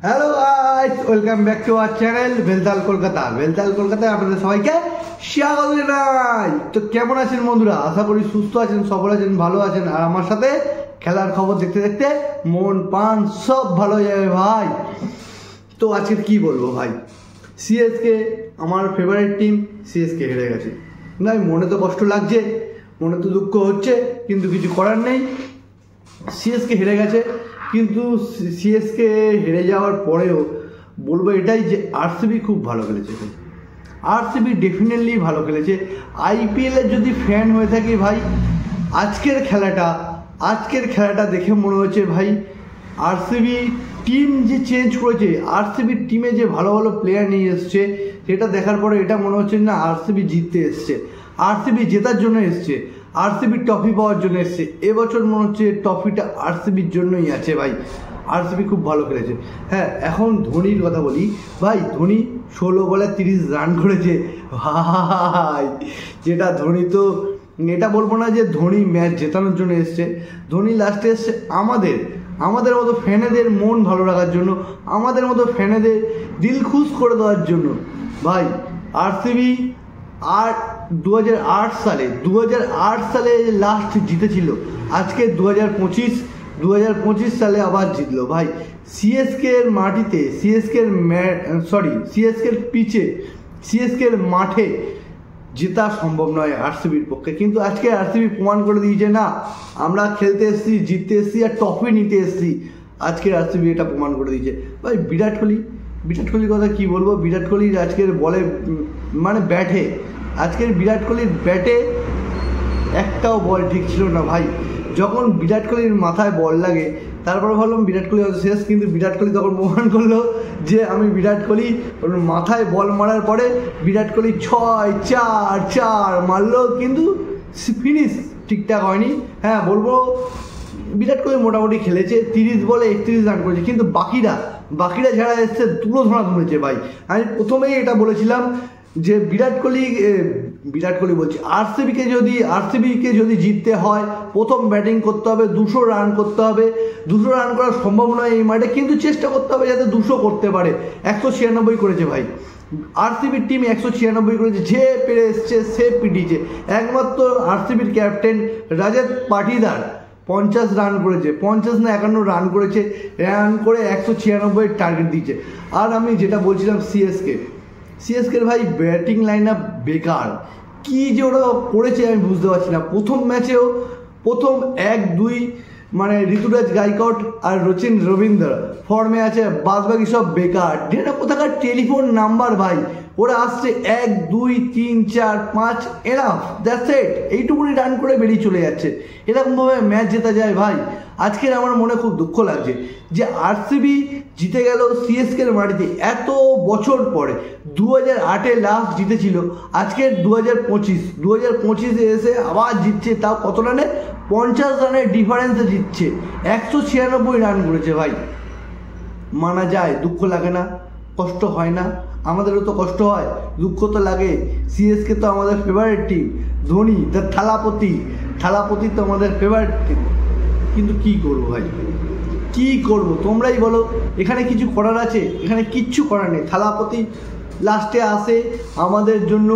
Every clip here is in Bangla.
Hello guys, welcome back to our channel ভেলতাল কলকাতায় আপনাদের সবাইকে স্বাগত জানাই। তো কেমন আছেন বন্ধুরা? আশা করি সুস্থ আছেন, সবল আছেন, ভালো আছেন। আর আমার সাথে খেলার খবর দেখতে দেখতে মন প্রাণ সব ভালো হয়ে যাবে ভাই। তো আজকে কি বলবো ভাই, সিএসকে আমার ফেভারিট টিম, সিএসকে হেরে গেছে। না, মনে তো কষ্ট লাগছে, মনে তো দুঃখ হচ্ছে, কিন্তু কিছু করার নেই। সিএসকে হেরে গেছে, কিন্তু সিএসকে হেরে যাওয়ার পরেও বলবো এটাই যে আরসিবি খুব ভালো খেলেছে। আরসিবি ডেফিনেটলি ভালো খেলেছে। আইপিএলের যদি ফ্যান হয়ে থাকি ভাই, আজকের খেলাটা দেখে মনে হচ্ছে ভাই আরসিবি টিম যে চেঞ্জ করেছে, আরসিবির টিমে যে ভালো ভালো প্লেয়ার নিয়ে এসছে, সেটা দেখার পরে এটা মনে হচ্ছে না আরসিবি জিততে এসছে, আরসিবি জেতার জন্য এসছে, আরসিবি ট্রফি পাওয়ার জন্য এসছে। এবছর মনে হচ্ছে ট্রফিটা আরসিবির জন্যই আছে ভাই। আরসিবি খুব ভালো খেলেছে। হ্যাঁ, এখন ধোনির কথা বলি ভাই। ধোনি 16 বলে 30 রান করেছে ভাই। যেটা ধোনি, তো এটা বলবো না যে ধোনি ম্যাচ জেতানোর জন্য এসছে। ধোনি লাস্টে এসছে আমাদের মতো ফ্যানেদের মন ভালো রাখার জন্য, আমাদের মতো ফ্যানেদের দিল খুশ করে দেওয়ার জন্য ভাই। আরসিবি আর 2008 সালে লাস্ট জিতেছিল। আজকে 2025 সালে আবার জিতলো ভাই। সিএসকের মাটিতে, সিএসকের পিচে, সিএসকের মাঠে জেতা সম্ভব নয় আরসিবির পক্ষে। কিন্তু আজকে আরসিবি প্রমাণ করে দিয়েছে, না আমরা খেলতে এসেছি, জিততে এসেছি, আর ট্রফি নিতে এসেছি। আজকে আরসিবি এটা প্রমাণ করে দিয়েছে ভাই। বিরাট কোহলির কথা কি বলবো। বিরাট কোহলির আজকের বলে মানে ব্যাটে, আজকের বিরাট কোহলির ব্যাটে একটাও বল ঠিক ছিল না ভাই। যখন বিরাট কোহলির মাথায় বল লাগে, তারপরে ভাবলাম বিরাট কোহলি হয়তো শেষ, কিন্তু বিরাট কোহলি তখন প্রমাণ করলো যে আমি বিরাট কোহলি। মাথায় বল মারার পরে বিরাট কোহলি 6-4 মারলো, কিন্তু ফিনিশ ঠিকঠাক হয়নি। হ্যাঁ বলবো বিরাট কোহলি মোটামুটি খেলেছে, 30 বলে 31 রান করেছে, কিন্তু বাকিরা যারা এসছে তুলোধনা তুলেছে ভাই। আমি প্রথমেই এটা বলেছিলাম যে বিরাট কোহলি বলছি, আরসিবিকে যদি জিততে হয়, প্রথম ব্যাটিং করতে হবে, 200 রান করতে হবে। 200 রান করা সম্ভব নয় এই মাঠে, কিন্তু চেষ্টা করতে হবে যাতে 200 করতে পারে। 196 করেছে ভাই আরসিবির টিম, 196 করেছে। যে পেরে এসছে সে পিটিয়েছে। একমাত্র আরসিবির ক্যাপ্টেন রাজাত পাটিদার 50 রান করেছে, 50 না 51 রান করেছে। রান করে 196 টার্গেট দিয়েছে। আর আমি যেটা বলছিলাম সিএসকের ভাই ব্যাটিং লাইন আপ বেকার। কি যে ওরা করেছে আমি বুঝতে পারছি না। প্রথম ম্যাচেও প্রথম 1-2 মানে ঋতুরাজ গাইকোয়াড আর রচিন রবীন্দ্র ফর্মে আছে, বাদবাকি সব বেকার। যেটা কোথাকার টেলিফোন নাম্বার ভাই। ওরা আসছে 1, 2, 3, 4, 5 এনাফ, দ্যাটস ইট। এইটুকুনি রান করে বেরিয়ে চলে যাচ্ছে। এরকমভাবে ম্যাচ জেতা যায় ভাই। আজকের আমার মনে খুব দুঃখ লাগছে যে আরসিবি জিতে গেল সিএসকের মাটিতে এত বছর পরে। 2008-এ লাস্ট জিতেছিল, আজকের 2025 এসে আবার জিতছে। তাও কত রানে? 50 রানের ডিফারেন্সে জিতছে। 196 রান করেছে ভাই। মানা যায়, দুঃখ লাগে না, কষ্ট হয় না? আমাদেরও তো কষ্ট হয়, দুঃখ তো লাগে। সিএসকে তো আমাদের ফেভারিট টিম, ধোনি তার থালাপতি তো আমাদের ফেভারিট টিম। কিন্তু কি করবো ভাই, কি করব তোমরাই বলো। এখানে কিছু করার আছে? এখানে কিচ্ছু করার নেই। থালাপতি লাস্টে আসে আমাদের জন্য,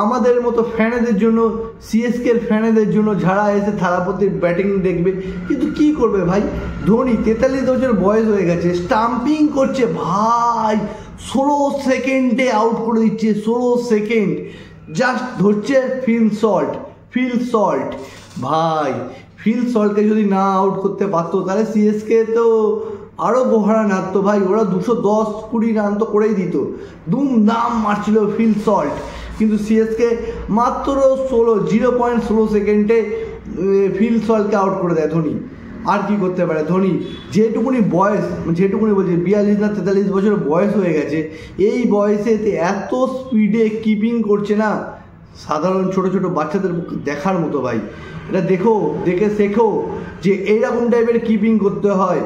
আমাদের মতো ফ্যানেদের জন্য, সিএসকের ফ্যানেদের জন্য, যারা এসে থালাপতির ব্যাটিং দেখবে। কিন্তু কি করবে ভাই, ধোনি 43 বছর বয়স হয়ে গেছে, স্টাম্পিং করছে ভাই। 16 সেকেন্ডে আউট করে দিচ্ছে, 16 সেকেন্ড জাস্ট ধরছে। ফিল সল্ট ভাই, ফিল সল্টকে যদি না আউট করতে পারতো তাহলে সিএসকে তো আরও গোহারা নাড়তো ভাই। ওরা 210-20 রান তো করেই দিত, দুমদাম মারছিল ফিল সল্ট। কিন্তু সিএসকে মাত্র 0.16 সেকেন্ডে ফিল সল্টকে আউট করে দেয় ধোনি। আর কি করতে পারে ধোনি? যেটুকুনি বয়স, যেটুকুনি বলছে 42 না 43 বছর বয়স হয়ে গেছে, এই বয়সে এত স্পিডে কিপিং করছে না, সাধারণ ছোট বাচ্চাদের দেখার মতো ভাই। এটা দেখে শেখো যে এইরকম টাইপের কিপিং করতে হয়।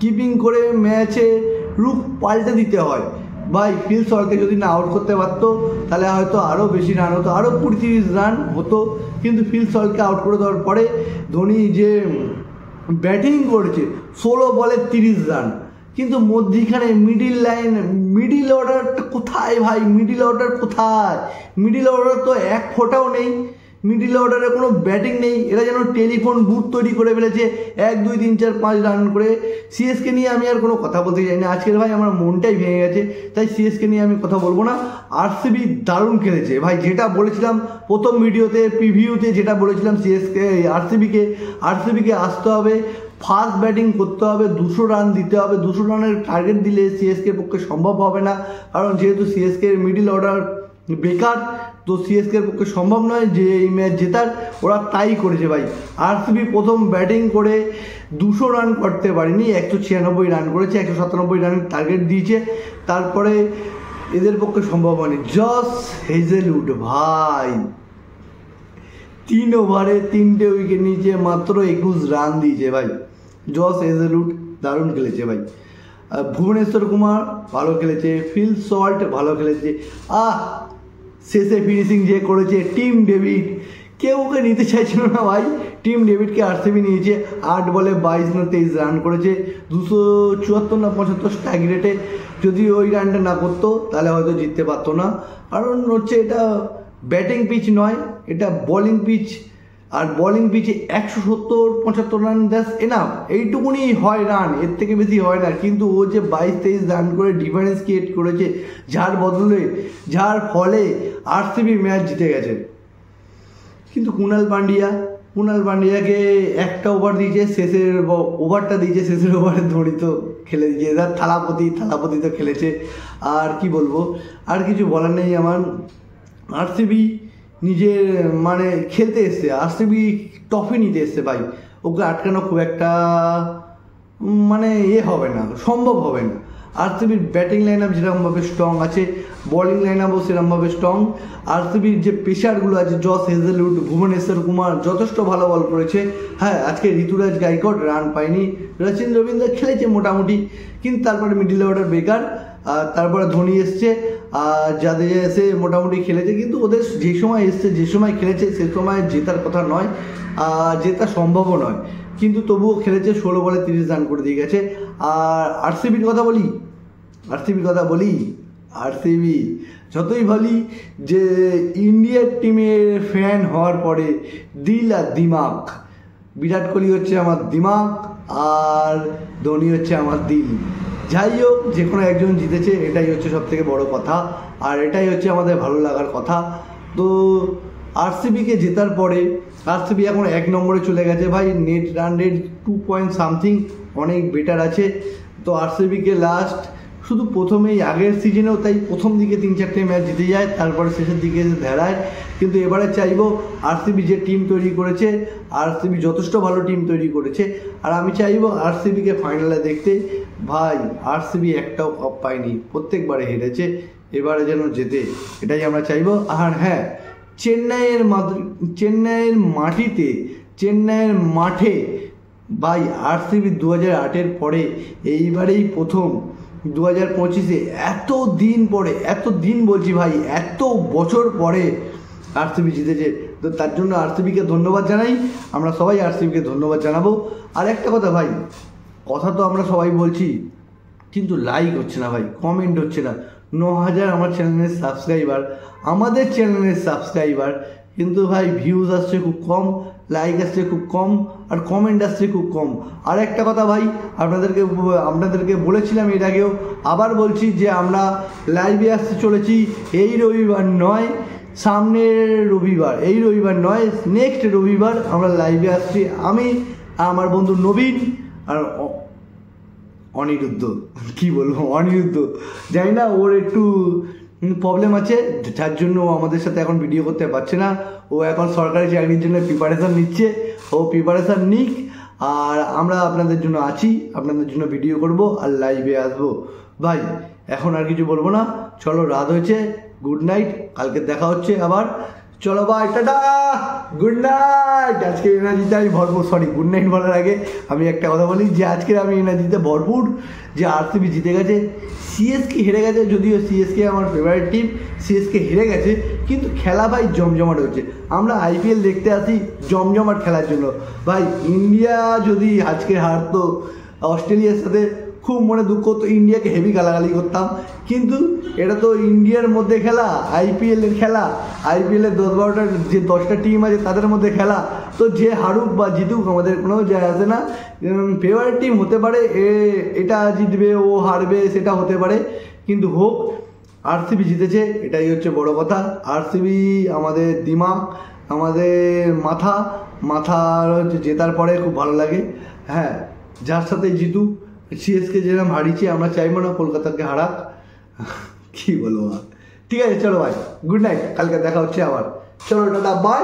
কিপিং করে ম্যাচে রূপ পাল্টে দিতে হয় ভাই। ফিল সল্টকে যদি না আউট করতে পারতো তাহলে হয়তো আরও বেশি রান হতো, আরও 20-30 রান হতো। কিন্তু ফিল সল্টকে আউট করে দেওয়ার পরে ধোনি যে ব্যাটিং করেছে, 16 বলে 30 রান, কিন্তু মধ্যিখানে মিডিল অর্ডারটা কোথায় ভাই? মিডিল অর্ডার কোথায়? মিডিল অর্ডার তো এক ফোঁটাও নেই, মিডিল অর্ডারে কোনো ব্যাটিং নেই। এরা যেন টেলিফোন বুথ তৈরি করে ফেলেছে 1 2 3 4 5 রান করে। সিএসকে নিয়ে আমি আর কোনো কথা বলতে চাই না আজকের ভাই, আমার মনটাই ভেঙে গেছে, তাই সিএসকে নিয়ে আমি কথা বলবো না। আরসিবি দারুণ খেলেছে ভাই, যেটা বলেছিলাম প্রথম ভিডিওতে প্রিভিউতে, যেটা বলেছিলাম আরসিবিকে আসতে হবে, ফাস্ট ব্যাটিং করতে হবে, 200 রান দিতে হবে। 200 রানের টার্গেট দিলে সিএসকের পক্ষে সম্ভব হবে না, কারণ যেহেতু সিএসকে মিডিল অর্ডার বেকার, তো সিএসকের পক্ষে সম্ভব নয় যে এই ম্যাচ জেতার। ওরা তাই করেছে ভাই। আরসিবি প্রথম ব্যাটিং করে 200 রান করতে পারেনি, 196 রান করেছে, 197 রানের টার্গেট দিয়েছে। তারপরে এদের পক্ষে সম্ভব হয়নি। জস হেজেলউড ভাই 3 ওভারে 3টে উইকেট নিয়েছে, মাত্র 21 রান দিয়েছে ভাই। জস হেজেলউড দারুণ খেলেছে ভাই। ভুবনেশ্বর কুমার ভালো খেলেছে, ফিল সল্ট ভালো খেলেছে। শেষে ফিনিশিং যে করেছে টিম ডেভিড, কেউ ওকে নিতে চাইছিল না ভাই, টিম ডেভিডকে আরসিবি নিয়েছে। 8 বলে 22 না 23 রান করেছে, 274 না 75 স্ট্রাইক রেটে। যদি ওই রানটা না করতো তাহলে হয়তো জিততে পারতো না, কারণ হচ্ছে এটা ব্যাটিং পিচ নয়, এটা বোলিং পিচ। আর বোলিং পিচে 170-75 রান জাস্ট এনাফ, এইটুকুনি হয় রান, এর থেকে বেশি হয় না। কিন্তু ও যে 22-23 রান করে ডিফারেন্স ক্রিয়েট করেছে, যার ফলে আরসিবি ম্যাচ জিতে গেছে। কিন্তু কুণাল পান্ডিয়াকে একটা ওভার দিয়েছে, শেষের ওভারটা দিয়েছে, শেষের ওভারে ধোনি তো খেলে দিয়েছে। এবার থালাপতি তো খেলেছে। আর কি বলবো, আর কিছু বলার নেই আমার। আরসিবি নিজের মানে খেলতে এসছে, আরসিবি ট্রফি নিতে এসছে ভাই। ওকে আটকানো খুব একটা মানে হবে না, সম্ভব হবে না। আরসিবির ব্যাটিং লাইন আপ যেরকমভাবে স্ট্রং আছে, বোলিং লাইন আপও সেরকমভাবে স্ট্রং। আরসিবির যে পেসারগুলো আছে, জস হেজেলউড, ভুবনেশ্বর কুমার যথেষ্ট ভালো বল করেছে। হ্যাঁ, আজকে ঋতুরাজ গাইকোয়াড রান পায়নি, রচিন রবীন্দ্র খেলেছে মোটামুটি, কিন্তু তারপরে মিডিল অর্ডার বেকার। তারপরে ধোনি এসছে, যাদের এসে মোটামুটি খেলেছে, কিন্তু ওদের যে সময় এসছে, যে সময় খেলেছে, সে সময় জেতার কথা নয়, জেতা সম্ভবও নয়, কিন্তু তবুও খেলেছে। 16 বলে 30 রান করে দিয়ে গেছে। আর আরসিবির কথা বলি, আরসিবি যতই বলি যে ইন্ডিয়ার টিমের ফ্যান হওয়ার পরে দিল আর দিমাগ, বিরাট কোহলি হচ্ছে আমার দিমাগ আর ধোনি হচ্ছে আমার দিল। যাই হোক, যে কোনো একজন জিতেছে, এটাই হচ্ছে সবথেকে বড় কথা, আর এটাই হচ্ছে আমাদের ভালো লাগার কথা। তো আরসিবিকে জেতার পরে আরসিবি এখন 1 নম্বরে চলে গেছে ভাই। Net run rate 2 point something, অনেক বেটার আছে। তো আরসিবিকে লাস্ট শুধু প্রথমেই আগের সিজনেও তাই প্রথম দিকে 3-4টে ম্যাচ জিতে যায়, তারপরে শেষের দিকে এসে ধেড়ায়। কিন্তু এবারে চাইবো আরসিবি যে টিম তৈরি করেছে, আরসিবি যথেষ্ট ভালো টিম তৈরি করেছে, আর আমি চাইবো আরসিবিকে ফাইনালে দেখতে। ভাই আরসিবি একটাও কাপ পায়নি, প্রত্যেকবারে হেরেছে, এবারে যেন জেতে, এটাই আমরা চাইবো। আর হ্যাঁ, চেন্নাইয়ের মাঠে ভাই আরসিবি 2008-এর পরে এইবারেই প্রথম 2025-এ এত দিন বলছি ভাই, এত বছর পরে আরসিবি জিতেছে। তো তার জন্য আরসিবিকে ধন্যবাদ জানাই, আমরা সবাই আরসিবিকে ধন্যবাদ জানাবো। আর একটা কথা ভাই, কথা তো আমরা সবাই বলছি, কিন্তু লাইক হচ্ছে না ভাই, কমেন্ট হচ্ছে না। 9000 আমার চ্যানেলের সাবস্ক্রাইবার, কিন্তু ভাই ভিউজ আসছে খুব কম, লাইক আসছে খুব কম, আর কমেন্ট আসছে খুব কম। আর একটা কথা ভাই, আপনাদেরকে বলেছিলাম এর আগেও, আবার বলছি যে আমরা লাইভে আসতে চলেছি এই রবিবার নয়, সামনের রবিবার, এই রবিবার নয়, নেক্সট রবিবার আমরা লাইভে আসছি। আমি আমার বন্ধু নবীন আর অনিরুদ্ধ, কি বলবো, অনিরুদ্ধ, জানি না, ওর একটু প্রবলেম আছে, যার জন্য ও আমাদের সাথে এখন ভিডিও করতে পারছে না। ও এখন সরকারি চাকরির জন্য প্রিপারেশান নিচ্ছে, ও প্রিপারেশান নিক, আর আমরা আপনাদের জন্য আছি, আপনাদের জন্য ভিডিও করব আর লাইভে আসবো। ভাই এখন আর কিছু বলবো না, চলো, রাত হয়েছে, গুড নাইট, কালকে দেখা হচ্ছে আবার, চলো ভাই, টাটা, গুড নাইট। আজকে এনার্জিতে আমি ভরপুর, গুড নাইট বলার আগে আমি একটা কথা বলি যে আজকে আমি এনার্জিতে ভরপুর, যে আরসিবি জিতে গেছে, সিএসকে হেরে গেছে, যদিও সিএসকে আমার ফেভারিট টিম, সিএসকে হেরে গেছে, কিন্তু খেলা ভাই জমজমাট হচ্ছে। আমরা আইপিএল দেখতে আসি জমজমাট খেলার জন্য ভাই। ইন্ডিয়া যদি আজকে হারতো অস্ট্রেলিয়ার সাথে, খুব মনে দুঃখ হতো, ইন্ডিয়াকে হেভি গালাগালি করতাম। কিন্তু এটা তো ইন্ডিয়ার মধ্যে খেলা, আইপিএলের খেলা, আইপিএলের 10-12টার যে 10টা টিম আছে তাদের মধ্যে খেলা, তো যে হারুক বা জিতুক আমাদের কোনো যায় আসে না। ফেভারিট টিম হতে পারে, এটা জিতবে ও হারবে সেটা হতে পারে, কিন্তু হোক আরসিবি জিতেছে, এটাই হচ্ছে বড় কথা। আরসিবি আমাদের দিমাগ, আমাদের মাথার হচ্ছে জেতার পরে খুব ভালো লাগে। হ্যাঁ, যার সাথে জিতুক, সিএসকে যেরকম হারিয়েছে আমরা চাইবো না কলকাতাকে হারাক। কি বলবো, ঠিক আছে চলো ভাই, গুড নাইট, কালকে দেখা হচ্ছে আবার, চলো টাটা বাই।